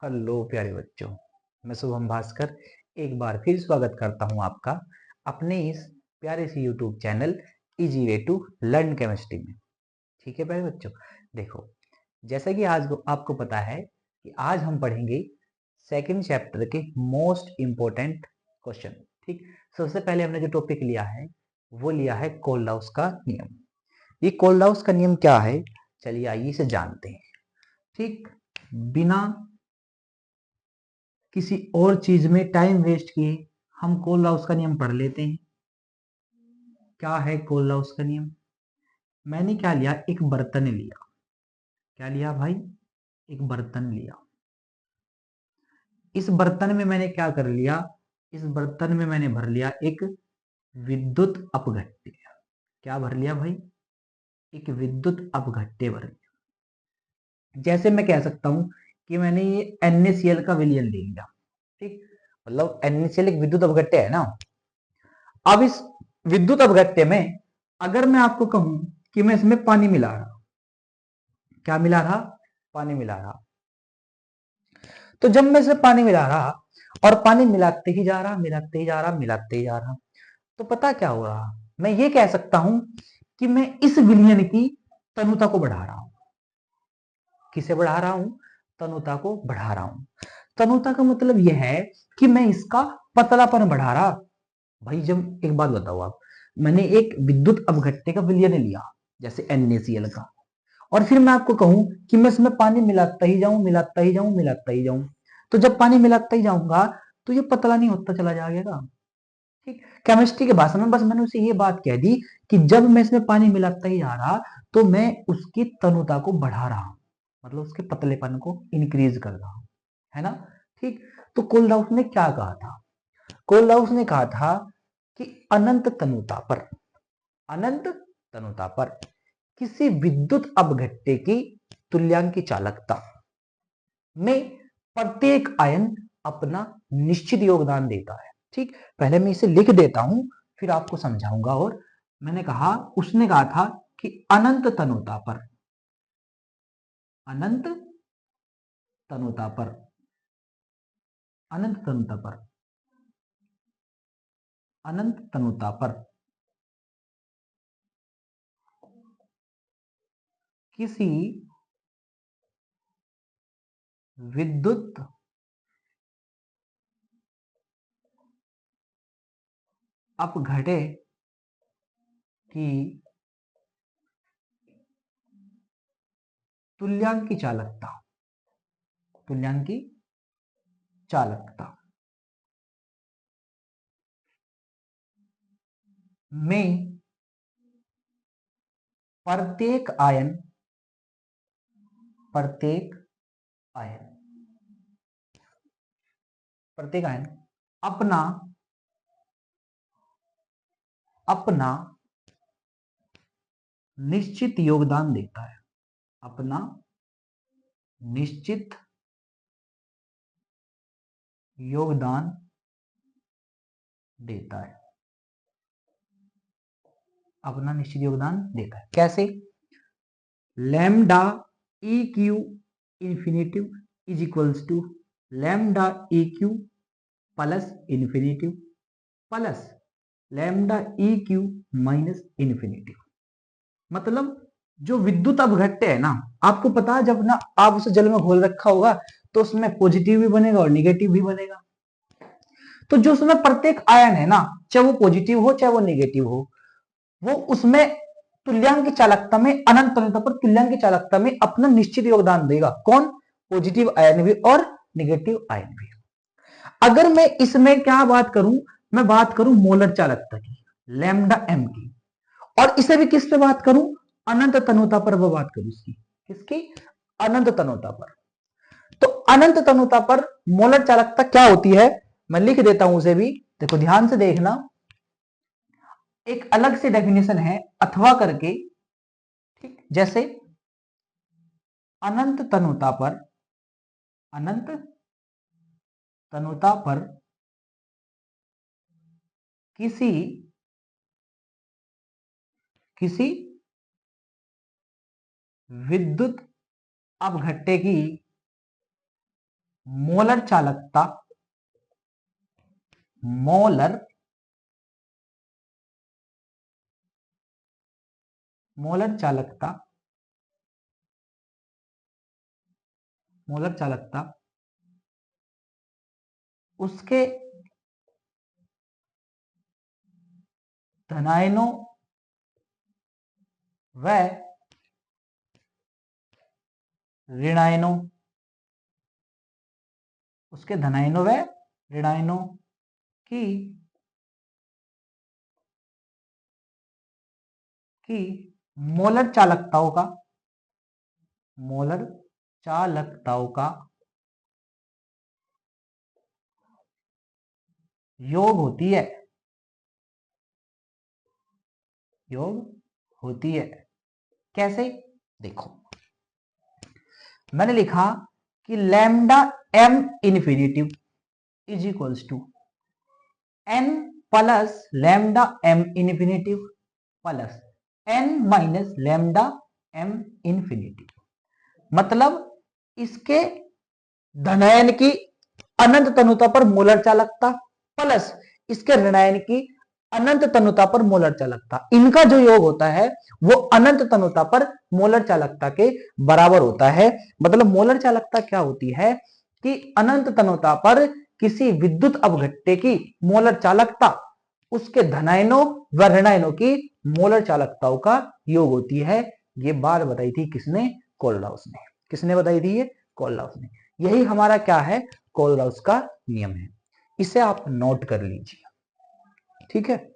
Hello प्यारे बच्चों, मैं शुभम भास्कर एक बार फिर स्वागत करता हूं आपका अपने इस प्यारे से YouTube channel easy way to learn chemistry में। ठीक है प्यारे बच्चों, देखो जैसा कि आज आपको पता है कि आज हम पढ़ेंगे सेकंड चैप्टर के मोस्ट इम्पोर्टेंट क्वेश्चन। ठीक, सबसे पहले हमने जो टॉपिक लिया है वो लिया है कोल्डाउस का नियम। ये कोल्डाउस का नियम क्या है, चलिए आइए इसे जानते हैं। ठीक, बिना किसी और चीज में टाइम वेस्ट किए हम कोलराउस का नियम पढ़ लेते हैं। क्या है कोलराउस का नियम? मैंने क्या लिया, एक बर्तन लिया। क्या लिया भाई? एक बर्तन लिया। इस बर्तन में मैंने क्या कर लिया, इस बर्तन में मैंने भर लिया एक विद्युत अपघट्य। क्या भर लिया भाई? एक विद्युत अपघट्य भर लिया। जैसे मैं कह सकता हूं कि मैंने ये NaCl का विलयन ले लिया। ठीक, मतलब NaCl एक विद्युत अपघट्य है ना। अब इस विद्युत अपघट्य में अगर मैं आपको कहूं कि मैं इसमें पानी मिला रहा, क्या मिला रहा? पानी मिला रहा। तो जब मैं इसमें पानी मिला रहा और पानी मिलाते ही जा रहा, मिलाते ही जा रहा, मिलाते ही जा रहा, तो पता क्या हो रहा, मैं ये कह सकता हूं कि मैं इस विलयन की तनुता को बढ़ा रहा हूं। किसे बढ़ा रहा हूं? तनुता को बढ़ा रहा हूं। तनुता का मतलब यह है कि मैं इसका पतलापन बढ़ा रहा। भाई जब एक बात बताओ आप, मैंने एक विद्युत अपघट्य का विलयन लिया जैसे NaCl का, और फिर मैं आपको कहूं कि मैं इसमें पानी मिलाता ही जाऊं, मिलाता ही जाऊं, मिलाता ही जाऊं, तो जब पानी मिलाता ही जाऊंगा तो ये पतला नहीं होता चला जाएगा। ठीक, केमिस्ट्री के भाषा में बस मैंने उसे ये बात कह दी कि जब मैं इसमें पानी मिलाता ही जा रहा तो मैं उसकी तनुता को बढ़ा रहा हूं, मतलब उसके पतलेपन को इंक्रीज कर रहा हूं, है ना। ठीक, तो कोल्डाउस ने क्या कहा था? कोल्डाउस ने कहा था कि अनंत तनुता पर, अनंत तनुता पर किसी विद्युत अपघट्य की तुल्यांकी चालकता में प्रत्येक आयन अपना निश्चित योगदान देता है। ठीक, पहले मैं इसे लिख देता हूं फिर आपको समझाऊंगा। और मैंने कहा, उसने कहा था कि अनंत तनुता पर, अनंत तनुता पर, अनंत तनुता पर, अनंत तनुता पर किसी विद्युत अपघट्य की तुल्यांकी चालकता, तुल्यांकी चालकता में प्रत्येक आयन, प्रत्येक आयन, प्रत्येक आयन अपना, अपना निश्चित योगदान देता है, अपना निश्चित योगदान देता है, अपना निश्चित योगदान देता है। कैसे? Lambda E Q infinitive is equals to lambda E Q plus infinitive plus lambda E Q minus infinitive. मतलब जो विद्युत अपघट्य है ना, आपको पता है जब ना आप उसे जल में घोल रखा होगा तो उसमें पॉजिटिव भी बनेगा और निगेटिव भी बनेगा। तो जो उसमें प्रत्येक आयन है ना, चाहे वो पॉजिटिव हो चाहे वो निगेटिव हो, वो उसमें तुल्यांक चालकता में, अनंत अनंत पर तुल्यांक चालकता में अपना निश्चित योगदान देगा। कौन? पॉजिटिव आयन भी और निगेटिव आयन भी। अगर मैं इसमें क्या बात करूं, मैं बात करूं मोलर चालकता की, लैम्डा एम की, और इसे भी किस पे बात करूं? अनंत तनुता पर वो बात करूं इसकी, किसकी? अनंत तनुता पर। तो अनंत तनुता पर मोलर चालकता क्या होती है, मैं लिख देता हूं उसे भी, देखो ध्यान से देखना। एक अलग से डेफिनेशन है अथवा करके। ठीक, जैसे अनंत तनुता पर, अनंत तनुता पर किसी, किसी विद्युत अपघट्य की मोलर चालकता, मोलर मोलर चालकता, मोलर चालकता उसके धनायनों व ऋणायनों, उसके धनायनों व ऋणायनों की मोलर चालकताओं का, मोलर चालकताओं का योग होती है, योग होती है। कैसे? देखो, मैंने लिखा कि lambda M infinitive is equals to N plus lambda M infinitive plus N minus lambda M infinitive. मतलब इसके धनायन की अनंत तनुता पर मोलर चालकता प्लस इसके ऋणायन की अनंत तनुता पर मोलर चालकता, इनका जो योग होता है वो अनंत तनुता पर मोलर चालकता के बराबर होता है। मतलब मोलर चालकता क्या होती है कि अनंत तनुता पर किसी विद्युत अपघट्टे की मोलर चालकता उसके धनायनों व ऋणायनों की मोलर चालकताओं का योग होती है। ये बात बताई थी किसने? कोलराउस ने। किसने बताई थी? ये कोलराउस ने। यही हमारा क्या है? कोलराउस का नियम है। इसे आप नोट कर लीजिए, ठीक है।